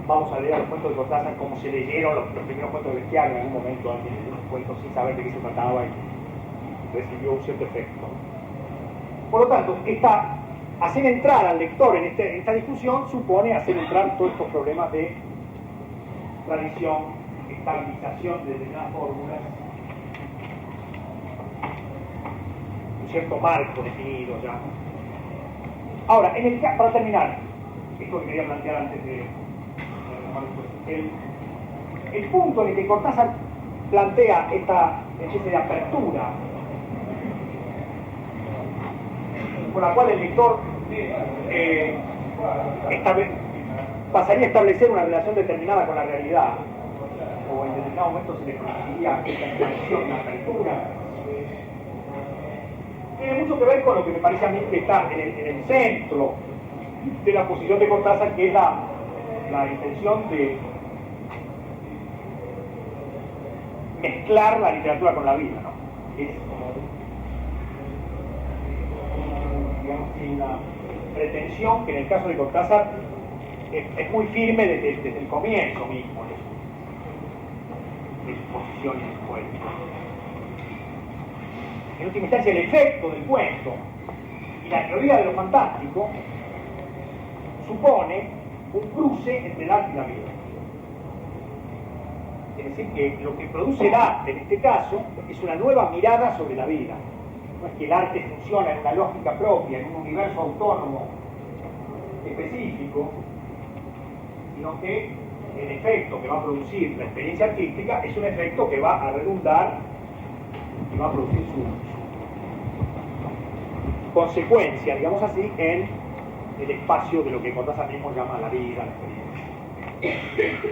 vamos a leer los cuentos de Cortázar como se leyeron los primeros cuentos de Bestiario en algún momento, alguien leyó unos cuentos sin saber de qué se trataba y recibió un cierto efecto. Por lo tanto, hacer entrar al lector en esta discusión supone hacer entrar todos estos problemas de tradición, estabilización de determinadas fórmulas, un cierto marco definido ya. Ahora, para terminar, esto que quería plantear antes de el punto en el que Cortázar plantea esta especie de apertura por la cual el lector pasaría a establecer una relación determinada con la realidad, o en determinado momento se le produciría esta expansión, una apertura, tiene mucho que ver con lo que me parece a mí que está en el centro de la posición de Cortázar, que es la intención de mezclar la literatura con la vida, ¿no? Es digamos, una pretensión que en el caso de Cortázar es muy firme desde el comienzo mismo de su posición en el cuento. En última instancia, el efecto del cuento y la teoría de lo fantástico supone un cruce entre el arte y la vida. Es decir, que lo que produce el arte en este caso es una nueva mirada sobre la vida. No es que el arte funciona en una lógica propia, en un universo autónomo específico, sino que el efecto que va a producir la experiencia artística es un efecto que va a redundar y va a producir su consecuencia, digamos así, en el espacio de lo que Cortázar mismo llama la vida, la experiencia.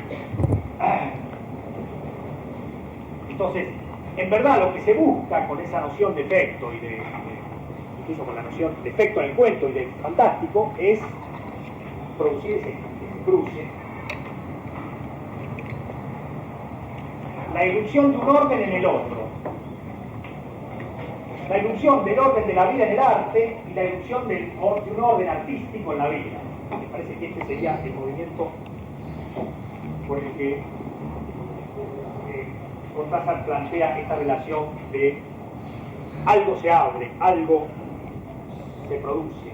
Entonces, en verdad lo que se busca con esa noción de efecto incluso con la noción de efecto en el cuento y de fantástico, es producir ese cruce, la irrupción de un orden en el otro, la irrupción del orden de la vida en el arte y la irrupción de un orden artístico en la vida. Me parece que este sería el movimiento por el que Cortázar plantea esta relación de algo se abre, algo se produce,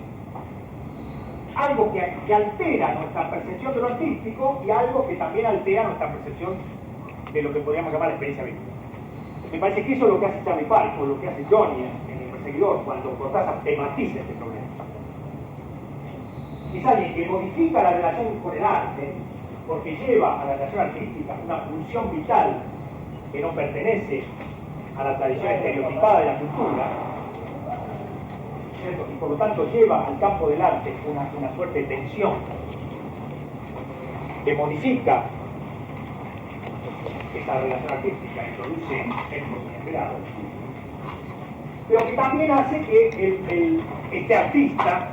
algo que altera nuestra percepción de lo artístico y algo que también altera nuestra percepción de lo que podríamos llamar la experiencia vital. Me parece que eso es lo que hace Charlie Falco, lo que hace Johnny en El Perseguidor, cuando Cortázar tematiza este problema. Es alguien que modifica la relación con el arte porque lleva a la relación artística una función vital que no pertenece a la tradición estereotipada de la cultura, ¿cierto? Y por lo tanto lleva al campo del arte una suerte de tensión que modifica esa relación artística y produce efectos inesperados, pero que también hace que este artista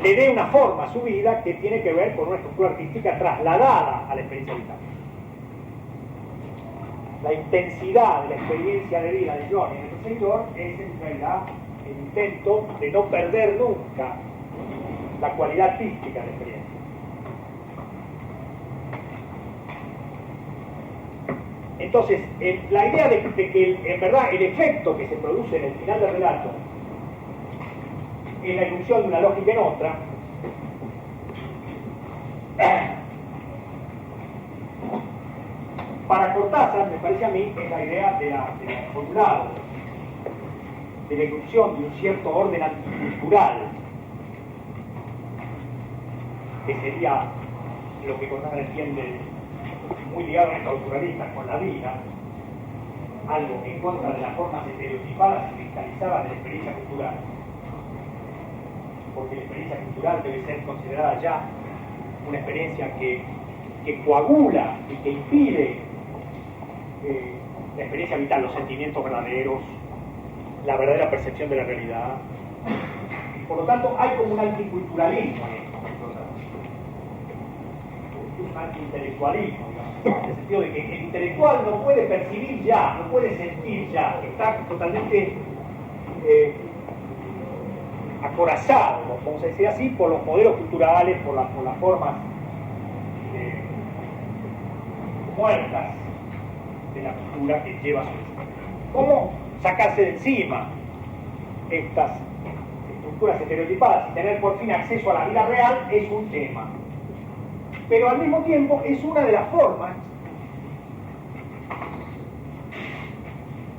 le dé una forma a su vida que tiene que ver con una estructura artística trasladada a la experiencia vital. La intensidad de la experiencia de vida de Johnny en El Perseguidor es en realidad el intento de no perder nunca la cualidad artística de la experiencia. Entonces, la idea de que en verdad el efecto que se produce en el final del relato es la irrupción de una lógica en otra, para Cortázar, me parece a mí, es la idea por un lado, de la irrupción de un cierto orden anticultural, que sería lo que Cortázar entiende muy ligado a esta culturalista con la vida, algo en contra de las formas estereotipadas y cristalizadas de la experiencia cultural, porque la experiencia cultural debe ser considerada ya una experiencia que coagula y que impide la experiencia vital, los sentimientos verdaderos, la verdadera percepción de la realidad. Por lo tanto, hay como un anticulturalismo en esto, un antiintelectualismo, digamos, en el sentido de que el intelectual no puede percibir ya, no puede sentir ya, está totalmente acorazado, vamos a decir así, por los modelos culturales, por las formas muertas de la cultura que lleva su historia. ¿Cómo sacarse de encima estas estructuras estereotipadas y tener por fin acceso a la vida real es un tema? Pero al mismo tiempo es una de las formas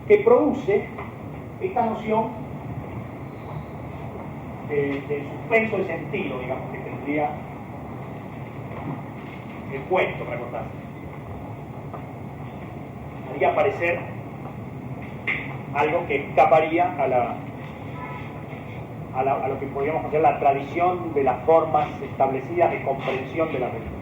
que produce esta noción del suspenso de sentido, digamos, que tendría el cuento, para contarse. Podría parecer algo que escaparía a lo que podríamos considerar la tradición de las formas establecidas de comprensión de la religión.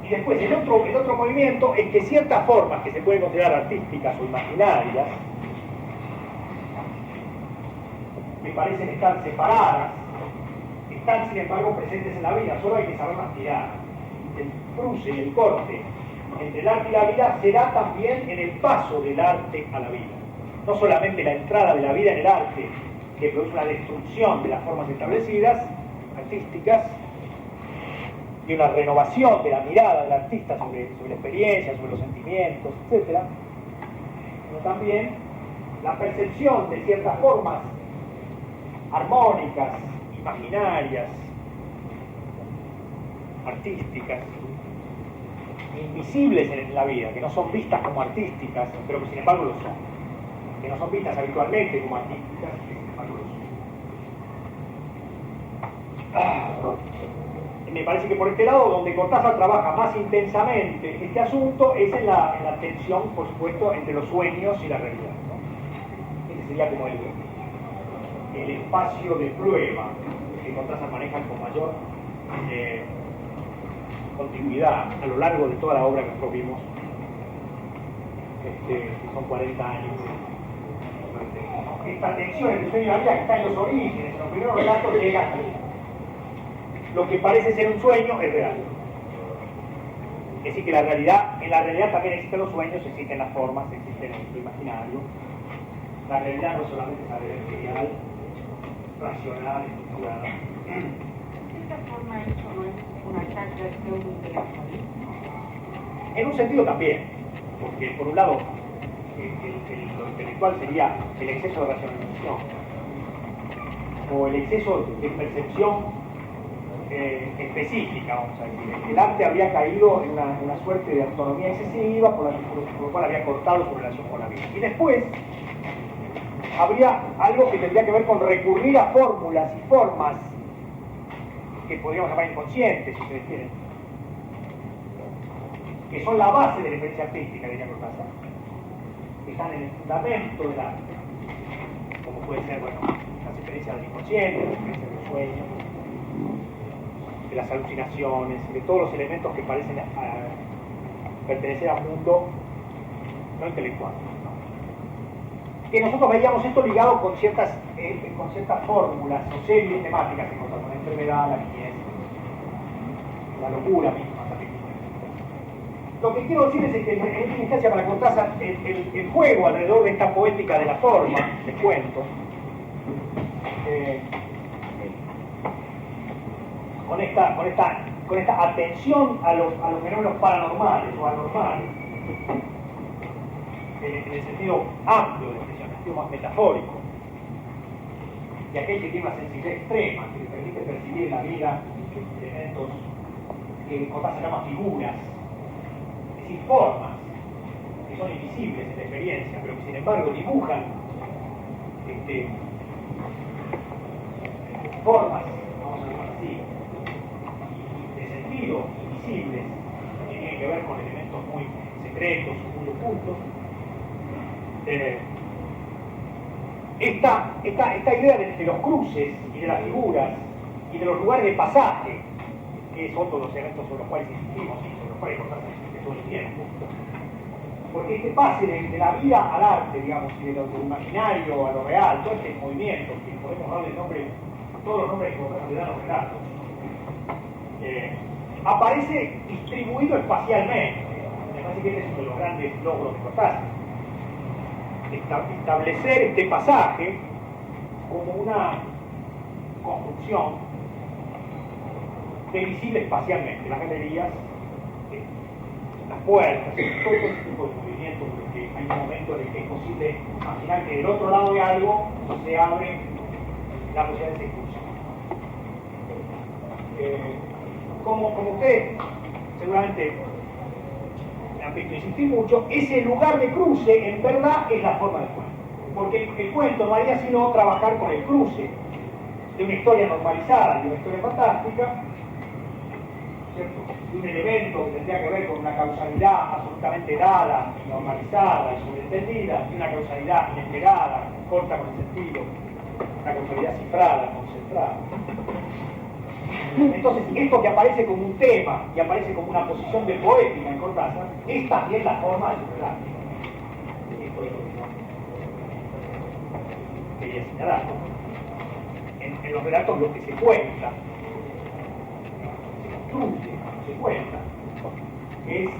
Y después el otro movimiento es que ciertas formas que se pueden considerar artísticas o imaginarias, que parecen estar separadas, están sin embargo presentes en la vida, solo hay que saberlas mirar. El cruce y el corte entre el arte y la vida se da también en el paso del arte a la vida. No solamente la entrada de la vida en el arte, que produce una destrucción de las formas establecidas, artísticas, y una renovación de la mirada del artista sobre la experiencia, sobre los sentimientos, etc., sino también la percepción de ciertas formas armónicas, imaginarias, artísticas, invisibles en la vida, que no son vistas como artísticas, pero que sin embargo lo son, que no son vistas habitualmente como artísticas, que sin embargo lo son. Me parece que por este lado, donde Cortázar trabaja más intensamente este asunto, es en la tensión, por supuesto, entre los sueños y la realidad, ¿no? Ese sería como el espacio de prueba que Cortázar maneja con mayor continuidad a lo largo de toda la obra que nosotros vimos, que son 40 años. Esta tensión entre el sueño y la vida que está en los orígenes, en los primeros relatos, llega hasta lo que parece ser un sueño es real. Es decir, que en la realidad también existen los sueños, existen las formas, existen el imaginario. La realidad no solamente es algo material, racional, estructurada. ¿Esta forma eso no es una ataque al pseudo-intelectualismo? En un sentido también, porque por un lado lo intelectual sería el exceso de racionalización o el exceso de percepción específica, vamos a decir. El arte habría caído en una suerte de autonomía excesiva por lo cual había cortado su relación con la vida. Y después habría algo que tendría que ver con recurrir a fórmulas y formas que podríamos llamar inconscientes, si ustedes quieren, que son la base de la experiencia artística, diría Cortázar, que están en el fundamento del arte, como puede ser, bueno, las experiencias del inconsciente, las experiencias del sueño, de las alucinaciones, de todos los elementos que parecen pertenecer a un mundo no intelectual, ¿no? Que nosotros veíamos esto ligado con ciertas fórmulas o series temáticas que encontramos: la enfermedad, la niñez, la locura misma también. Lo que quiero decir es que en esta instancia, para Cortázar, el juego alrededor de esta poética de la forma, les cuento, con esta atención a los fenómenos paranormales o anormales, en el sentido amplio de la expresión, en el sentido más metafórico, y aquel que tiene una sensibilidad extrema, que le permite percibir en la vida elementos que Cortázar llama figuras, es decir, formas que son invisibles en la experiencia, pero que sin embargo dibujan formas, vamos a llamarlo así, de sentido invisibles, que tienen que ver con elementos muy secretos, muy ocultos. Esta idea de los cruces y de las figuras y de los lugares de pasaje, que es otro de los elementos sobre los cuales insistimos y sobre los cuales Cortázar insiste todo el tiempo, porque este pase de la vida al arte, digamos, y de lo imaginario a lo real, todo este movimiento, que podemos darle nombre, todos los nombres que Cortázar le da a los relatos, aparece distribuido espacialmente. Me parece que este es uno de los grandes logros de Cortázar. Establecer este pasaje como una construcción divisible espacialmente. Las galerías, las puertas, todo ese tipo de movimientos, porque hay un momento en el que es posible imaginar que del otro lado de algo se abre la posibilidad de esa incursión. Como ustedes seguramente me han visto insistir mucho, ese lugar de cruce en verdad es la forma del cuento, porque el cuento no haría sino trabajar con el cruce de una historia normalizada y de una historia fantástica, ¿cierto? De un elemento que tendría que ver con una causalidad absolutamente dada, normalizada y sobreentendida, y una causalidad inesperada, corta con el sentido, una causalidad cifrada, concentrada. Entonces, esto que aparece como un tema y aparece como una posición de poética en Cortázar, es también la forma de su relato. Esto es lo que quería señalar. En los relatos lo que se cuenta, se construye, se cuenta, es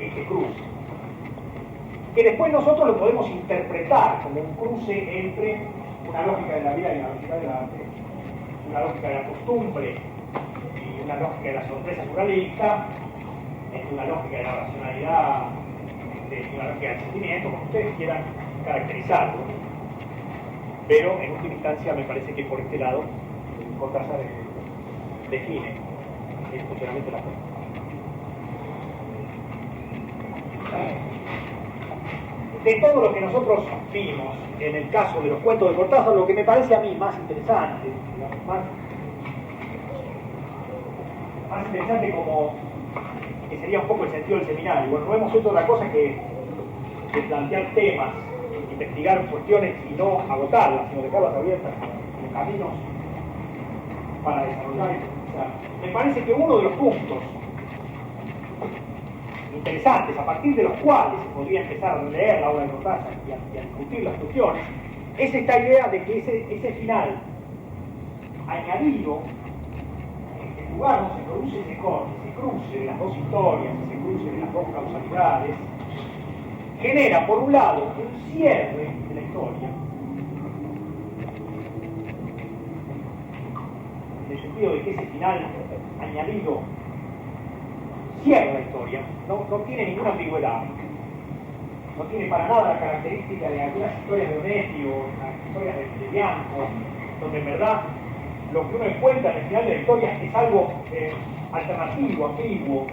este cruce. Que después nosotros lo podemos interpretar como un cruce entre una lógica de la vida y una lógica del arte, una lógica de la costumbre y una lógica de la sorpresa surrealista, entre una lógica de la racionalidad y una lógica del sentimiento, como ustedes quieran caracterizarlo. Pero en última instancia me parece que por este lado Cortázar define el funcionamiento de la cosa. De todo lo que nosotros vimos en el caso de los cuentos de Cortázar, lo que me parece a mí más interesante, digamos, más interesante como que sería un poco el sentido del seminario. Bueno, no hemos hecho otra cosa que plantear temas, investigar cuestiones y no agotarlas, sino dejarlas abiertas como caminos para desarrollar. O sea, me parece que uno de los puntos interesantes, a partir de los cuales se podría empezar a leer la obra de Cortázar y a discutir las cuestiones, es esta idea de que ese final añadido, en lugar donde se produce ese corte, ese cruce de las dos historias, ese cruce de las dos causalidades, genera por un lado un cierre de la historia, en el sentido de que ese final añadido cierra la historia, no tiene ninguna ambigüedad, no tiene para nada la característica de algunas historias de Onetti o las historias de Bianco, donde en verdad lo que uno encuentra en el final de la historia es algo alternativo, ambiguo,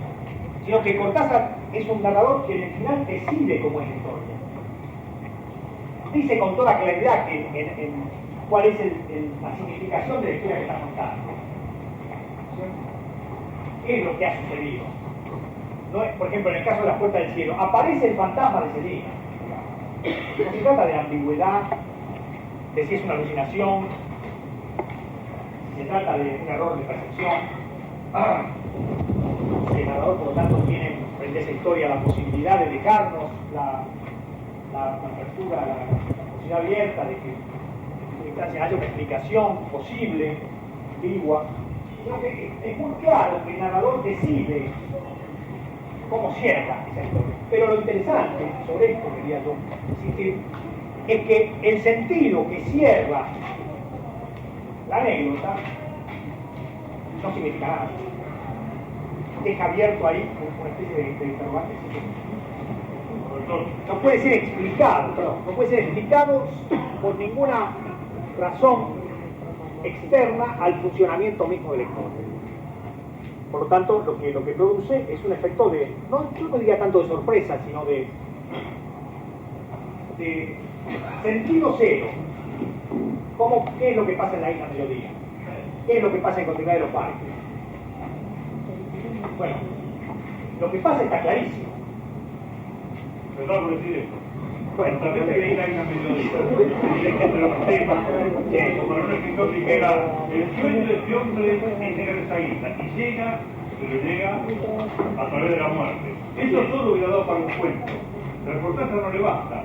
sino que Cortázar es un narrador que en el final decide cómo es la historia. Dice con toda claridad cuál es la significación de la historia que está contando. ¿Qué es lo que ha sucedido? No es, por ejemplo, en el caso de Las Puertas del Cielo, aparece el fantasma de Celina. No se trata de ambigüedad, de si es una alucinación, se trata de un error de percepción. El narrador, por lo tanto, tiene frente a esa historia la posibilidad de dejarnos la apertura, la posibilidad abierta de que en última instancia haya una explicación posible, ambigua. Sino que es muy claro que el narrador decide cómo cierra esa historia. Pero lo interesante sobre esto, quería yo insistir, es que el sentido que cierra la anécdota no significa nada. Deja abierto ahí una especie de interrogante. No puede ser explicado, no puede ser explicado por ninguna razón externa al funcionamiento mismo de la historia. Por lo tanto, lo que produce es un efecto de, yo no diría tanto de sorpresa, sino de sentido cero. ¿Qué es lo que pasa en la isla Melodía? ¿Qué es lo que pasa en Continuidad de los Parques? Bueno, lo que pasa está clarísimo. Perdón por decir esto. Bueno, también te leí la isla Melodía. Entre los temas, como un escritor dijera, el sueño de este hombre es llegar a esa isla. Y llega, pero llega a través de la muerte. Eso solo hubiera dado para un cuento. Pero Cortázar no le basta.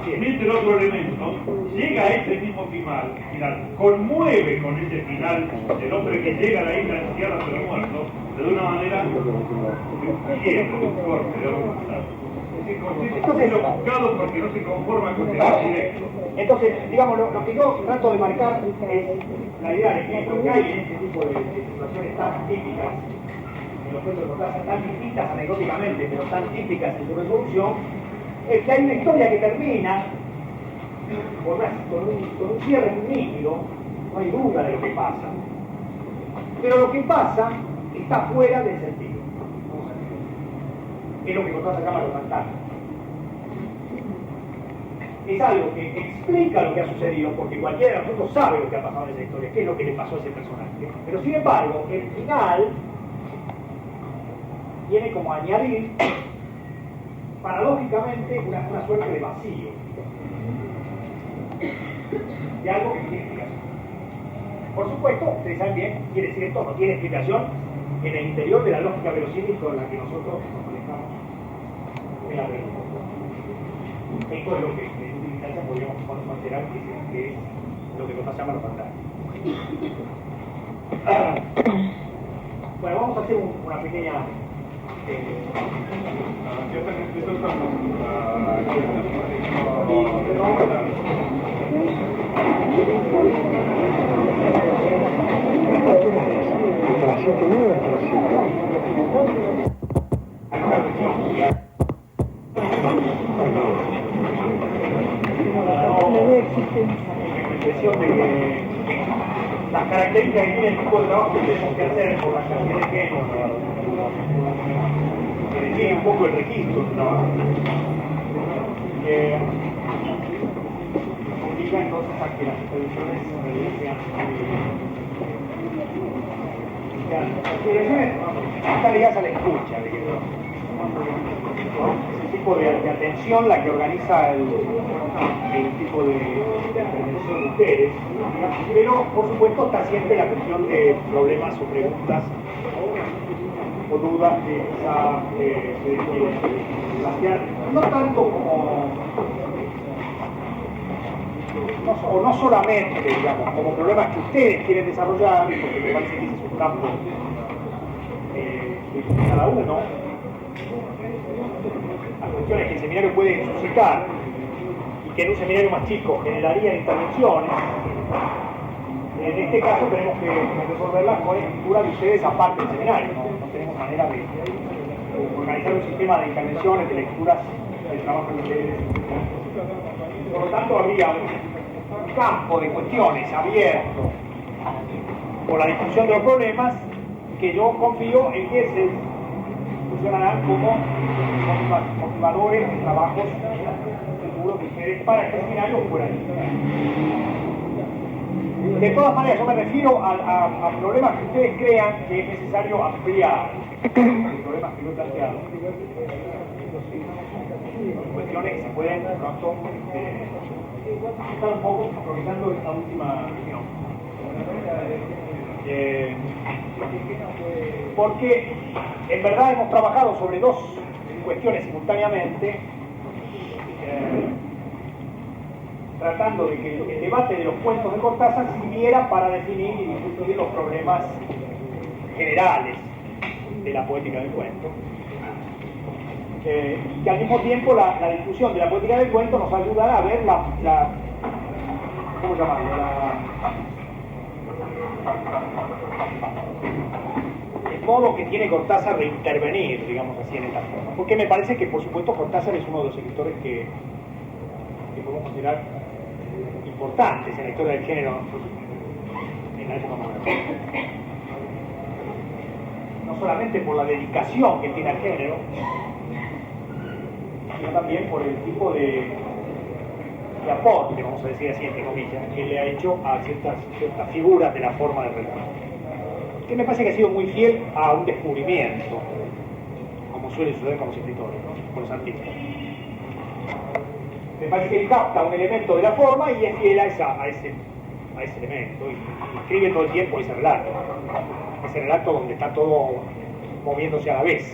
mete el otro elemento, llega a ese mismo final, conmueve con ese final el hombre que llega a la isla anciana pero muerto, de una manera corte de lo entonces lo buscado porque no se conforma con el directo. Entonces, digamos, lo que yo trato de marcar es la idea de que lo que hay en este tipo de situaciones tan típicas, en los cuentos de Cortázar, tan distintas anecdóticamente, pero tan típicas en su resolución, es que hay una historia que termina con un cierre muy nítido, no hay duda de lo que pasa. Pero lo que pasa está fuera del sentido. Es lo que Cortázar llama lo fantástico. Es algo que explica lo que ha sucedido, porque cualquiera de nosotros sabe lo que ha pasado en esa historia, qué es lo que le pasó a ese personaje. Pero sin embargo, el final viene como a añadir, paradójicamente, una suerte de vacío. De algo que tiene explicación. Por supuesto, ustedes saben bien, quiere decir esto, no tiene explicación en el interior de la lógica verosímil con la que nosotros nos manejamos en la realidad. Esto es lo que en última instancia podríamos considerar que es lo que Cortázar llama lo fantástico. Bueno, vamos a hacer una pequeña... impresión de que las características que tiene el tipo de trabajo que tenemos que hacer por la cantidad de géneros que define un poco el registro del trabajo obliga entonces a que las exposiciones están ligadas a la escucha, ese tipo de atención la que organiza el tipo de intervención de ustedes, pero por supuesto está siempre la cuestión de problemas o preguntas o dudas que quizá se quieren plantear, no tanto como no solamente, digamos, como problemas que ustedes quieren desarrollar, porque me parece que ese es un campo de cada uno, las cuestiones que el seminario puede suscitar y que en un seminario más chico generarían intervenciones. En este caso tenemos que resolverlas con escritura de ustedes aparte del seminario, no tenemos manera de organizar un sistema de intervenciones, de lecturas del trabajo de ustedes. Por lo tanto, habría un campo de cuestiones abierto por la discusión de los problemas que yo confío en que se funcionarán como motivadores de trabajos futuros de ustedes para que el seminario fuera de todas maneras, yo me refiero a problemas que ustedes crean que es necesario ampliar. Los problemas que yo he planteado. Cuestiones que se pueden pronto estar un poco aprovechando esta última reunión. Porque en verdad hemos trabajado sobre dos cuestiones simultáneamente, tratando de que el debate de los cuentos de Cortázar sirviera para definir y discutir los problemas generales de la poética del cuento. Y que al mismo tiempo la discusión de la poética del cuento nos ayudará a ver ¿cómo llamarlo? El modo que tiene Cortázar de intervenir, digamos así, en esta forma. Porque me parece que, por supuesto, Cortázar es uno de los escritores que podemos considerar importantes en la historia del género en la época moderna. No solamente por la dedicación que tiene al género, sino también por el tipo de aporte, vamos a decir así entre comillas, que le ha hecho a ciertas figuras de la forma de relato. Que me parece que ha sido muy fiel a un descubrimiento, como suele suceder con los escritores, ¿no? Con los artistas. Me parece que él capta un elemento de la forma y es fiel a ese elemento y escribe todo el tiempo ese relato donde está todo moviéndose a la vez.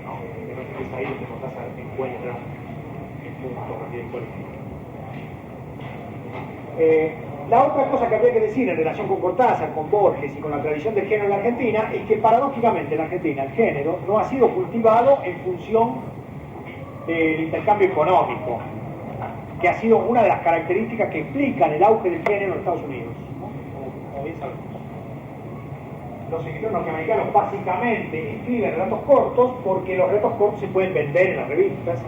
¿No? Me parece que es ahí donde Cortázar encuentra punto político. La otra cosa que habría que decir en relación con Cortázar, con Borges y con la tradición del género en la Argentina es que paradójicamente en la Argentina el género no ha sido cultivado en función del intercambio económico, que ha sido una de las características que explican el auge del género en Estados Unidos, ¿no? Como bien sabemos. Los escritores norteamericanos básicamente escriben relatos cortos porque los relatos cortos se pueden vender en las revistas,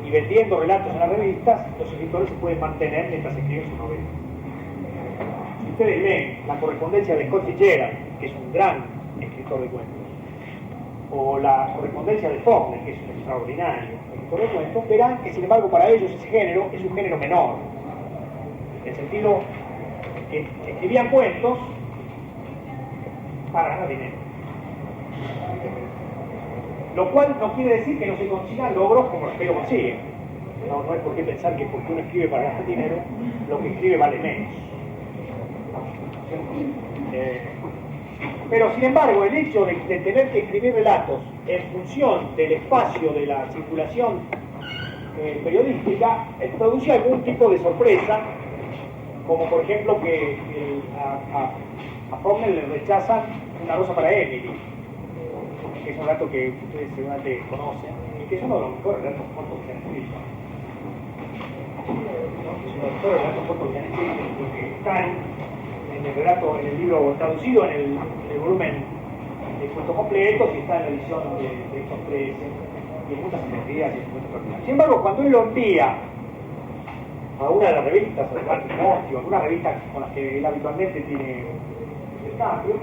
y vendiendo relatos en las revistas los escritores se pueden mantener mientras escriben sus novelas. Si ustedes leen la correspondencia de Scott Fitzgerald, que es un gran escritor de cuentos, o la correspondencia de Faulkner, que es un extraordinario escritor de cuentos, verán que sin embargo para ellos ese género es un género menor, en el sentido que escribían cuentos para ganar dinero. Lo cual no quiere decir que no se consigan logros como los que ellos consiguen. No hay por qué pensar que porque uno escribe para ganar dinero, lo que escribe vale menos. Pero sin embargo, el hecho de tener que escribir relatos en función del espacio de la circulación periodística produce algún tipo de sorpresa, como por ejemplo que a Faulkner le rechazan Una rosa para Emily, que es un relato que ustedes seguramente conocen y que es uno de los mejores relatos cortos que han escrito. Es uno de los mejores relatos cortos que han escrito porque están en el relato, en el libro traducido en el volumen de cuentos completos, y está en la edición de estos tres, y en muchas antologías y en muchas partidas. Sin embargo, cuando él lo envía a una de las revistas, a Timothy, a una revista con las que él habitualmente tiene intercambio,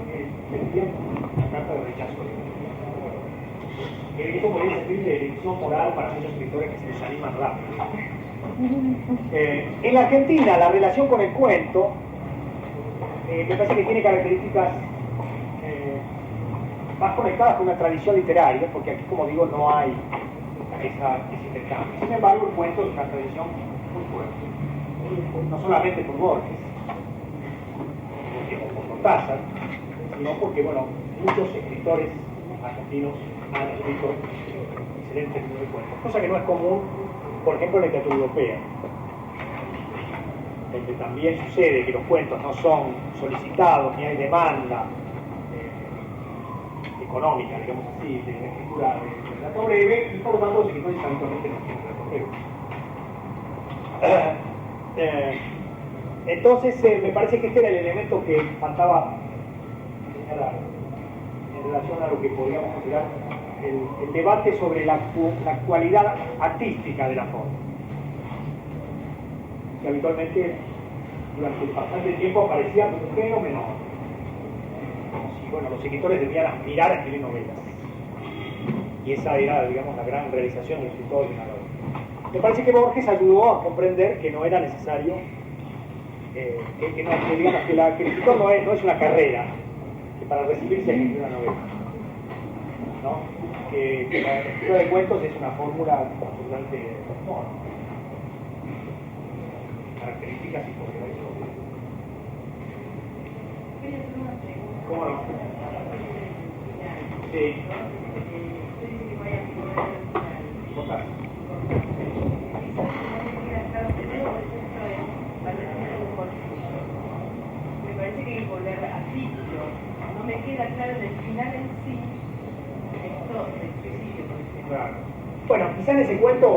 le envían una carta de rechazo. Esto podría servir de lección moral para muchos escritores que se desaniman rápido. En la Argentina, la relación con el cuento me parece que tiene características más conectadas con una tradición literaria, porque aquí, como digo, no hay ese intercambio. Sin embargo, el cuento es una tradición muy fuerte, no solamente por Borges, por Cortázar, sino porque, bueno, muchos escritores argentinos han escrito excelentes libros de cuentos, cosa que no es común, por ejemplo, en la literatura europea, donde también sucede que los cuentos no son solicitados, ni hay demanda económica, digamos así, de la escritura de relato breve, y por lo tanto los escritores habitualmente no tienen relato breve. Entonces, me parece que este era el elemento que faltaba señalar en relación a lo que podríamos considerar el debate sobre la actualidad artística de la forma, que habitualmente durante bastante tiempo aparecía como un género menor, como si, bueno, los escritores debían aspirar a escribir novelas, y esa era, digamos, la gran realización del escritor y narrador. Me parece que Borges ayudó a comprender que no era necesario, digamos, que el escritor no es una carrera, que para recibirse hay que escribir una novela, ¿no? Que la escritura de cuentos es una fórmula absolutamente no, características y posibilidades. ¿Cómo no? Sí. ¿Votar? Me parece que hay que volver a título. No me queda claro en el final en sí esto del suicidio, por ejemplo. Claro. Bueno, quizá en ese cuento,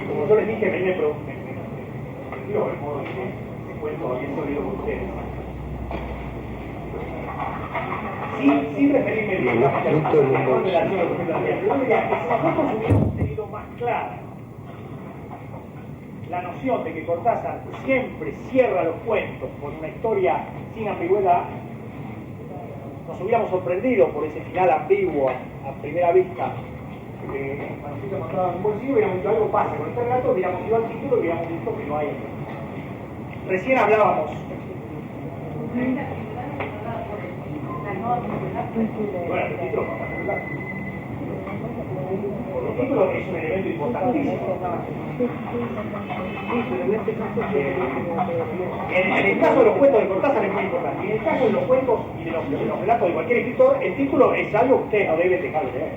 como yo les dije, a mí me sorprendió el modo en que ese cuento había salido con ustedes. Sin referirme directamente a la relación de los profesionales, pero diría que si nosotros hubiéramos tenido más clara la noción de que Cortázar siempre cierra los cuentos con una historia sin ambigüedad, nos hubiéramos sorprendido por ese final ambiguo a primera vista. Cuando se encontraba en un bolsillo, hubiéramos dicho algo pasa con este relato, hubiéramos ido al título y hubiéramos visto que no hay. Recién hablábamos. Bueno, el título no pasa nada. El título es un elemento importantísimo. En el caso de los cuentos de Cortázar es muy importante. Y en el caso de los cuentos y de los relatos de cualquier escritor, el título es algo que ustedes no deben dejar de leer.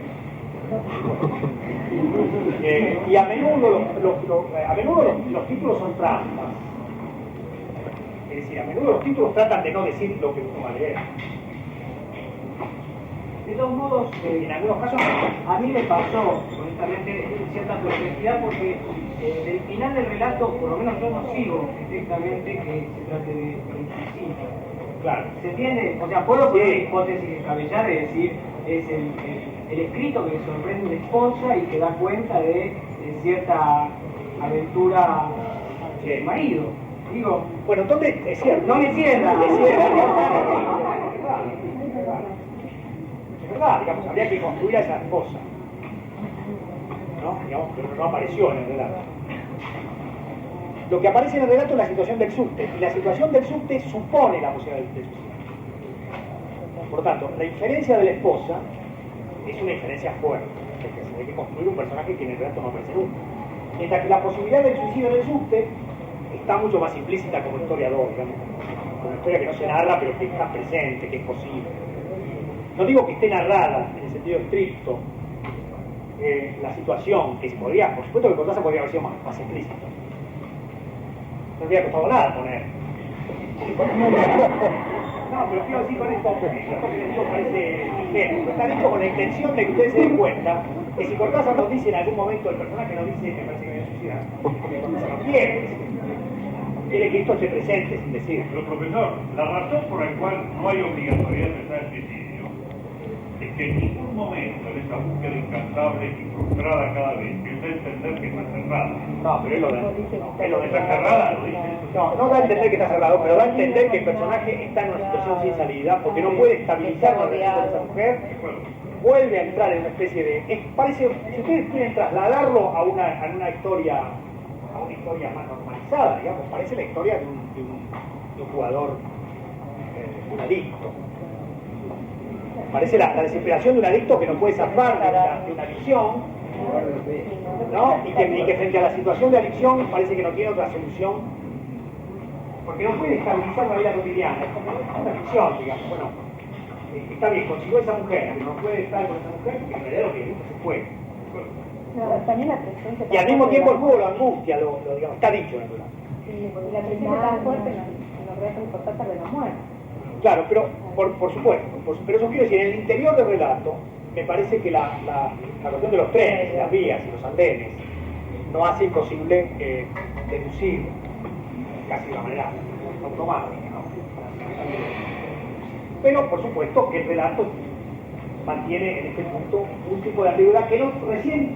Y a menudo los títulos son trampas. Es decir, a menudo los títulos tratan de no decir lo que uno va a leer. De todos modos, En algunos casos, a mí me pasó, honestamente, cierta perplejidad porque del final del relato, por lo menos yo no sigo estrictamente que se trate de suicidio. claro. ¿Se entiende? O sea, puedo poner Sí. una hipótesis descabellada de decir, es el escrito que sorprende a una esposa y que da cuenta de cierta aventura del marido. Digo, Bueno, entonces, es cierto. no me cierra. Es cierto. Es verdad, digamos, habría que construir a esa esposa. ¿No? Digamos, pero no apareció en el relato. Lo que aparece en el relato es la situación del subte, y la situación del subte supone la posibilidad de suicidio. Por lo tanto, la inferencia de la esposa es una inferencia fuerte, porque hay que construir un personaje que en el relato no aparece nunca. Mientras que la posibilidad del suicidio en el subte está mucho más implícita como historiador, digamos, como una historia que no se narra, pero que está presente, que es posible. No digo que esté narrada en el sentido estricto la situación, que se podría, por supuesto que Cortázar podría haber sido más explícito. No habría costado nada poner. No, pero quiero decir con esto que les digo parece ingenuo. Está dicho con la intención de que ustedes se den cuenta que si Cortázar nos dice en algún momento, el personaje nos dice, me parece que me voy a suicidar, porque Cortázar no quiere que esto esté presente sin decir. Pero profesor, la razón por la cual no hay obligatoriedad de pensar el suicidio es que en ningún momento en esa búsqueda incansable y frustrada cada vez piensa entender que está cerrada. No, pero él lo da. Él lo Está deja cerrada, lo dice. No da a entender que está cerrado, pero da a entender que el personaje está en una situación sin salida, porque no puede estabilizar la relación con esa mujer, vuelve a entrar en una especie de... parece, si ustedes quieren trasladarlo a una historia más normalizada, digamos, parece la historia de un jugador, de un adicto. Parece la desesperación de un adicto que no puede zafar de una adicción, ¿no? Y que frente a la situación de adicción parece que no tiene otra solución, porque no puede estabilizar la vida cotidiana, es como una adicción, digamos. Bueno, está bien, consiguió esa mujer, pero no puede estar con esa mujer porque en realidad lo que nunca se puede. También la presión Y al mismo tiempo el juego lo angustia, digamos, está dicho en el relato. y la presión tan fuerte en los relatos de Cortázar de la muerte. Claro, pero por supuesto, pero eso quiero decir, en el interior del relato me parece que la cuestión de los trenes, las vías y los andenes no hace imposible deducir casi de manera automática, ¿no? Pero por supuesto que el relato mantiene en este punto un tipo de ambigüedad que no recién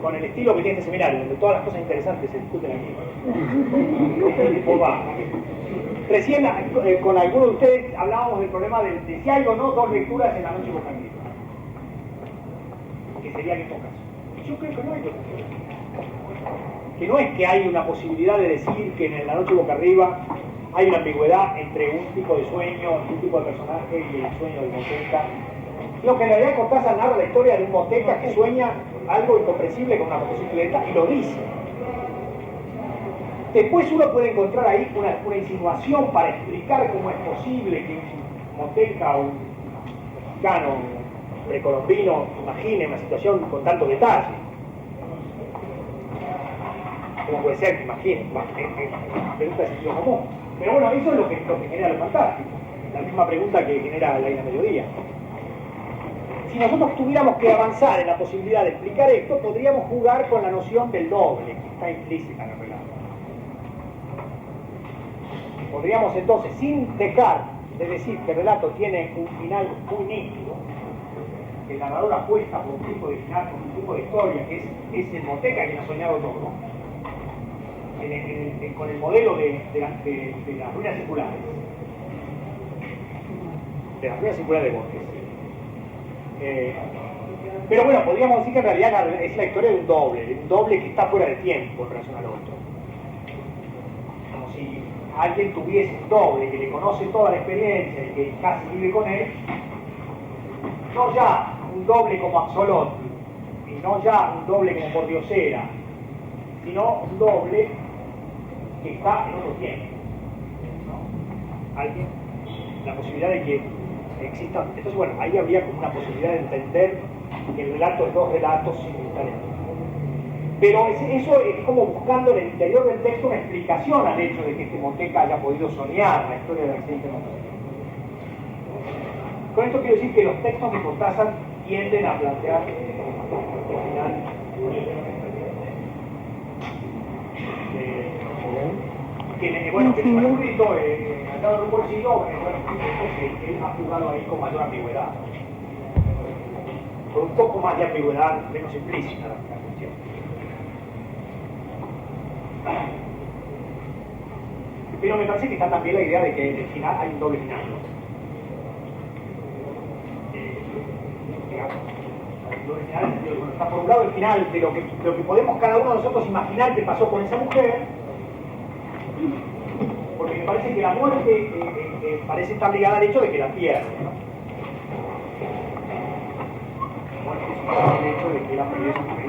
con el estilo que tiene este seminario, donde todas las cosas interesantes se discuten aquí. Recién con algunos de ustedes hablábamos del problema de si hay o no dos lecturas en La noche boca arriba. Que serían estos casos. Y yo creo que no hay dos lecturas. Que no es que hay una posibilidad de decir que en La noche boca arriba hay una ambigüedad entre un tipo de sueño, un tipo de personaje y el sueño del Moteca. Lo que en realidad Cortázar narra la historia de un Moteca que sueña algo incomprensible con una motocicleta y lo dice. Después uno puede encontrar ahí una insinuación para explicar cómo es posible que un Moteca o un mexicano precolombino imagine una situación con tanto detalle. ¿Cómo puede ser que imagine? Pregunta de sentido común. Pero bueno, eso es lo que genera lo fantástico. La misma pregunta que genera la Isla Mediodía. Si nosotros tuviéramos que avanzar en la posibilidad de explicar esto, podríamos jugar con la noción del doble, que está implícita en el relato. Podríamos entonces, sin dejar de decir que el relato tiene un final muy nítido, que el narrador apuesta por un tipo de final, por un tipo de historia, que es el Moteca quien ha soñado todo, con el modelo de las ruinas circulares, de las ruinas circulares de Borges. Pero bueno, podríamos decir que en realidad es la historia de un doble que está fuera de tiempo en relación al otro. Como si alguien tuviese un doble que le conoce toda la experiencia y que casi vive con él, no ya un doble como Axolotl, y no ya un doble como Pordiosera, sino un doble que está en otro tiempo, ¿no? Alguien, la posibilidad de que existan. Entonces, bueno, ahí habría como una posibilidad de entender el relato es dos relatos simultáneamente. Pero eso es como buscando en el interior del texto una explicación al hecho de que este Moteca haya podido soñar la historia del accidente motocicleta. Con esto quiero decir que los textos de Cortázar tienden a plantear el final bueno, que el manuscrito acá de un bolsillo, que él ha jugado ahí con mayor ambigüedad, con un poco más de ambigüedad, menos implícita la cuestión. Pero me parece que está también la idea de que en el final hay un doble final, ¿no? Bueno, está por un lado el final de lo que podemos cada uno de nosotros imaginar que pasó con esa mujer, porque me parece que la muerte parece estar ligada al hecho de que la pierde, ¿no? La muerte es el hecho de que la perdió esa mujer.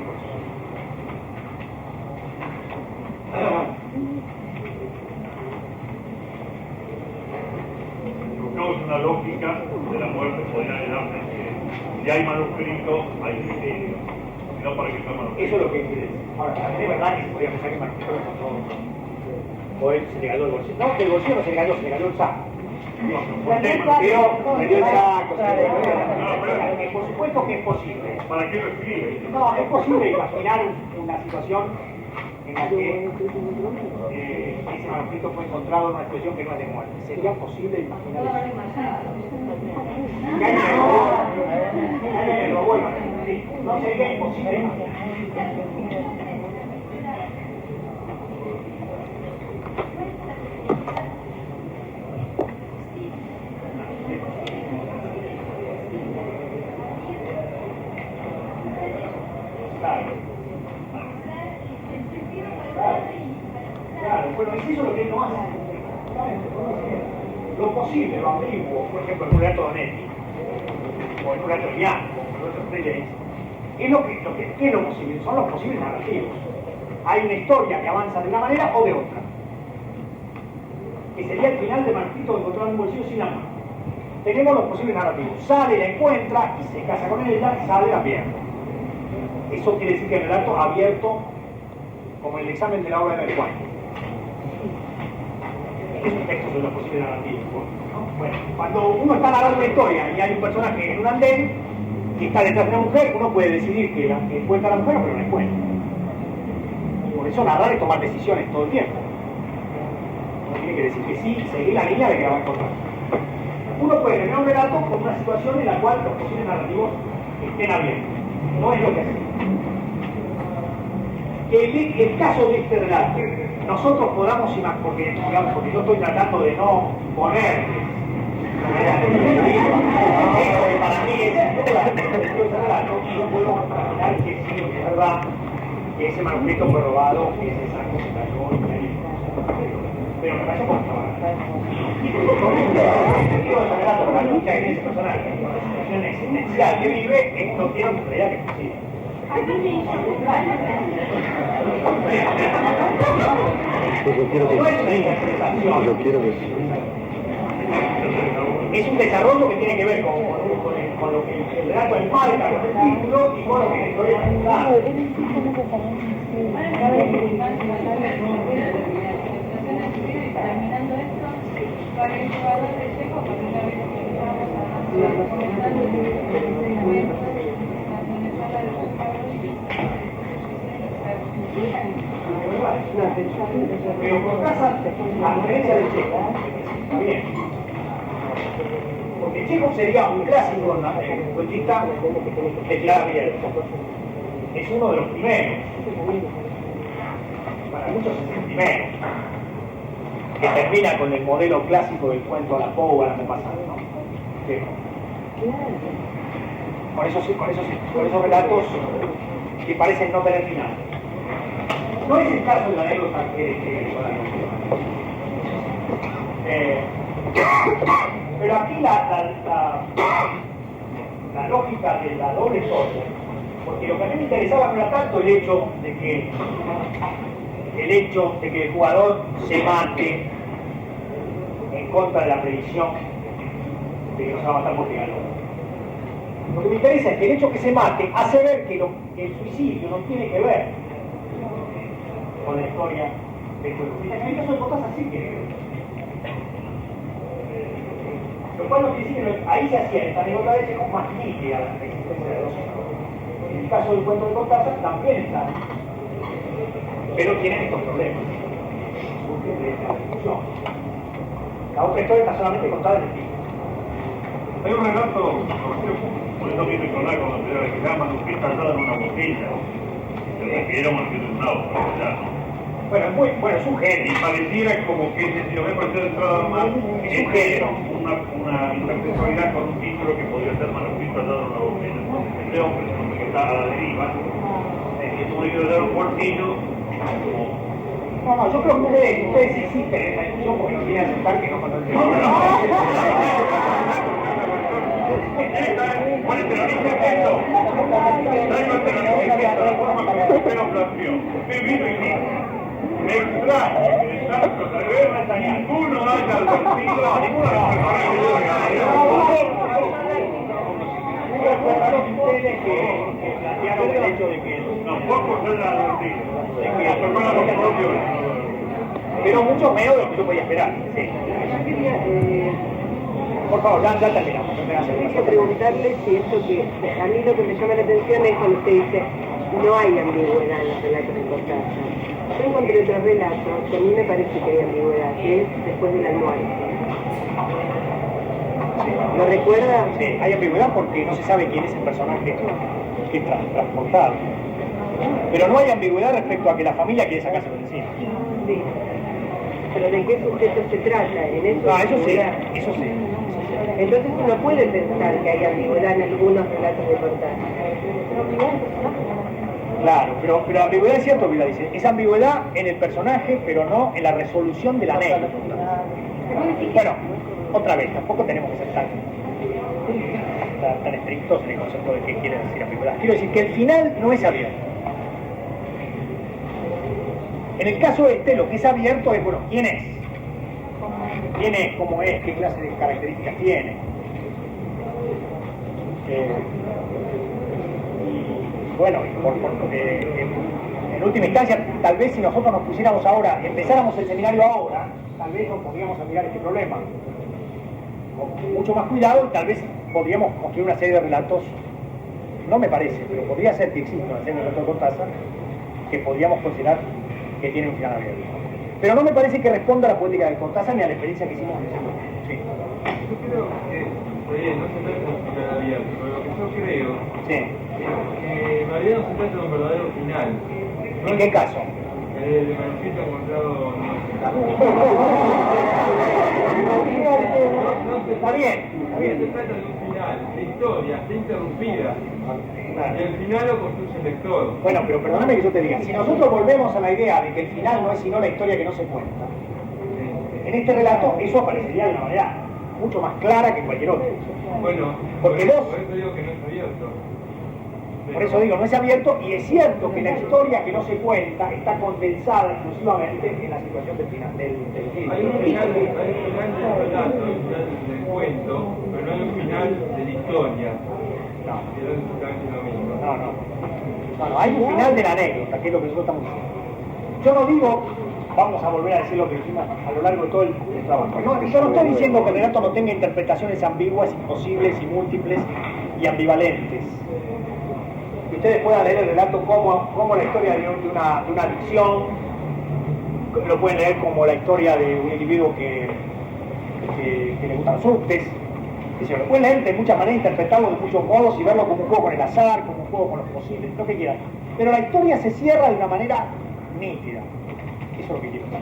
Buscamos una lógica de la muerte, podría ayudarme que si hay manuscrito, hay criterio. Si no, para que sea manuscrito. Eso es lo que quiere decir. Ahora, también es verdad que se podría pensar que el manuscrito lo encontró. O él se le cayó el bolsillo. No, que el bolsillo no se le cayó, se le cayó el saco. Pero me dio el saco. Por supuesto que es posible. ¿Para qué lo escribe? No, es posible imaginar una situación en la que ese manuscrito fue encontrado en una situación que no es de muerte. ¿Sería posible imaginar eso? No sería imposible imaginar. Claro, bueno, es eso lo que él no hace. Lo posible, lo ambiguo, por ejemplo, en un relato de Onetti, o en un relato de Liano, o en un relato de James, ¿qué es lo posible? Son los posibles narrativos. Hay una historia que avanza de una manera o de otra. Que sería el final del manuscrito de encontrar un bolsillo sin alma. Tenemos los posibles narrativos. Sale, la encuentra y se casa con ella, sale, la pierde. Eso quiere decir que el relato abierto, como el examen de la obra de Mercuán. Es un texto de los posibles narrativos, ¿no? Bueno, cuando uno está narrando una historia y hay un personaje en un andén que está detrás de una mujer, uno puede decidir que encuentra a la mujer pero no la encuentra. Por eso narrar es tomar decisiones todo el tiempo. Uno tiene que decir que sí y seguir la línea de que la va a encontrar. Uno puede tener un relato con una situación en la cual los posibles narrativos estén abiertos. No es lo que hacemos. El caso de este relato, nosotros podamos imaginar, porque yo estoy tratando de no poner para mí es relato, y yo puedo imaginar que sí, que es verdad, que ese manuscrito fue robado, que ese saco se cayó, pero me parece como la lucha en ese personaje, con la situación existencial que vive, no quiero que crea que es posible. Yo quiero que sí. Es un desarrollo que tiene que ver con lo que el relato enmarca con el título y con lo que la historia está. Terminando esto, para el jugador de Checo, porque una vez que estábamos comentando el entrenamiento, Pero por casa, a diferencia de Checo, está bien. Porque Checo sería un clásico cuentista de clara abierta. Es uno de los primeros. Para muchos es el primero. Que termina con el modelo clásico del cuento a la Poe o a la Maupassant, ¿no? Checo. Con esos relatos que parecen no tener final. No es el caso de la anécdota que pero aquí la lógica de la doble historia, porque lo que a mí me interesaba no era tanto el hecho de que el jugador se mate en contra de la previsión de que no se va a matar porque ganó. Lo que me interesa es que el hecho que se mate hace ver que el suicidio no tiene que ver con la historia del cuerpo. En el caso de Cortázar sí tiene que ver. Lo cual no quiere decir que ahí se asienta, en otra vez es más nítida la existencia de los hijos. En el caso del cuento de Cortázar también está, pero tienen estos problemas. Surgen de esta discusión. La otra historia está solamente contada en el tiempo. Hay un relato conocido, por eso me hizo recordar cuando se llama manuscrito tallado en una botella. Se refiere a manuscrito en una botella, ¿no? Bueno, es un Y género. pareciera como que si lo ve por ser entrada más, Es un género. una intersexualidad con un título que podría ser manuscrito tallado en una botella. Este hombre que está a la deriva, es un libro de un bolsillo, como No, yo creo que ustedes insisten en esta discusión porque no quieren aceptar que no conocen. ¿Cuál es el origen de esto? Traigo el origen de esto, la forma como usted lo planteó. Usted vino y dijo, me extraña que el santo se revela ninguno haya advertido a ninguna de las Ustedes que plantearon el hecho de que tampoco se haya advertido. Es que las personas no se conocieron. pero mucho menos de lo que yo podía esperar. Sí. Por favor, ya terminamos. Quería preguntarle si esto que a mí lo que me llama la atención es cuando usted dice no hay ambigüedad en los relatos de Cortázar. Yo encontré otro relato que a mí me parece que hay ambigüedad, que es Después del almuerzo. ¿Lo recuerda? Sí, hay ambigüedad porque no se sabe quién es el personaje que es transportado. Pero no hay ambigüedad respecto a que la familia quiere sacarse por encima. Sí. Pero ¿de qué sujeto se trata? En eso, No, eso sí, ambigüedad. eso sí. Entonces uno puede pensar que hay ambigüedad en algunos relatos de Cortázar. Claro, pero la ambigüedad es cierto que la dice. Es ambigüedad en el personaje, pero no en la resolución de la anécdota. Bueno, otra vez, tampoco tenemos que ser tan estrictos en el concepto de qué quiere decir ambigüedad. Quiero decir que el final no es abierto. En el caso este, lo que es abierto es, bueno, ¿quién es? ¿Quién es? ¿Cómo es? ¿Qué clase de características tiene? Y bueno, en última instancia, tal vez si nosotros nos pusiéramos ahora, empezáramos el seminario ahora, tal vez nos podríamos mirar este problema con mucho más cuidado y tal vez podríamos construir una serie de relatos, no me parece, pero podría ser que exista una serie de relatos de Cortázar que podríamos considerar que tiene un final abierto. Pero no me parece que responda a la poética de Cortázar ni a la experiencia que hicimos en ese momento. Sí. Yo creo que, oye, no se trata de un final abierto, pero lo que yo creo Sí. es que en realidad no se trata de un verdadero final. ¿En qué caso? El manuscrito encontrado Está bien, está bien. No se trata de un final, de historia, está interrumpida. Y el final lo construye el lector. Bueno, pero perdóname que yo te diga, si nosotros volvemos a la idea de que el final no es sino la historia que no se cuenta, en este relato eso aparecería de una manera mucho más clara que cualquier otro. Bueno, Porque por vos- eso digo que no es abierto. Por eso digo, no es abierto y es cierto que la historia que no se cuenta está condensada exclusivamente en la situación del final del libro. Hay un final del relato, hay un final del cuento, pero no hay un final de la historia. No. Que es exactamente lo mismo. No, hay un final de la anécdota, que es lo que nosotros estamos diciendo. Yo no digo, vamos a volver a decir lo que dijimos a lo largo de todo el trabajo. No, yo no estoy diciendo que el relato no tenga interpretaciones ambiguas, imposibles y múltiples y ambivalentes. Que ustedes puedan leer el relato como la historia de una adicción, lo pueden leer como la historia de un individuo que le gustan los subtes. Lo pueden leer de muchas maneras, interpretarlo de muchos modos y verlo como un juego con el azar, como un juego con los posibles, lo que quieran. Pero la historia se cierra de una manera nítida. Eso es lo que quiero decir.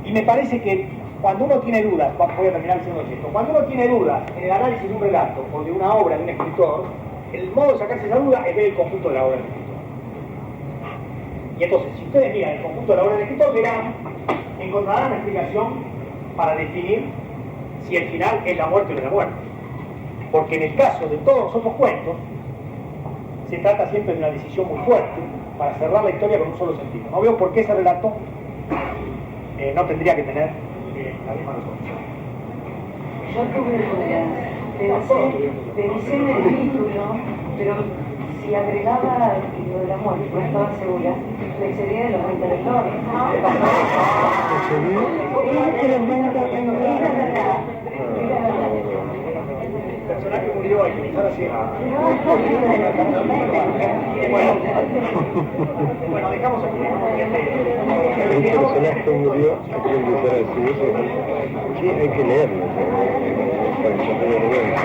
Y me parece que cuando uno tiene dudas, voy a terminar diciendo esto, cuando uno tiene dudas en el análisis de un relato o de una obra de un escritor, el modo de sacarse esa duda es ver el conjunto de la obra del escritor. Y entonces, si ustedes miran el conjunto de la obra del escritor, encontrarán una explicación para definir si el final es la muerte o no es la muerte. Porque en el caso de todos los otros cuentos, se trata siempre de una decisión muy fuerte para cerrar la historia con un solo sentido. No veo por qué ese relato no tendría que tener la misma resolución. Yo tuve dudas pensé en el título, pero si agregaba lo del amor, no estaba segura, me excedía de los 20 lectores. El personaje murió y empezar así. Bueno, dejamos aquí. El personaje murió, hay que empezar a decir eso. Sí, hay que leerlo. Para que se tenga vergüenza.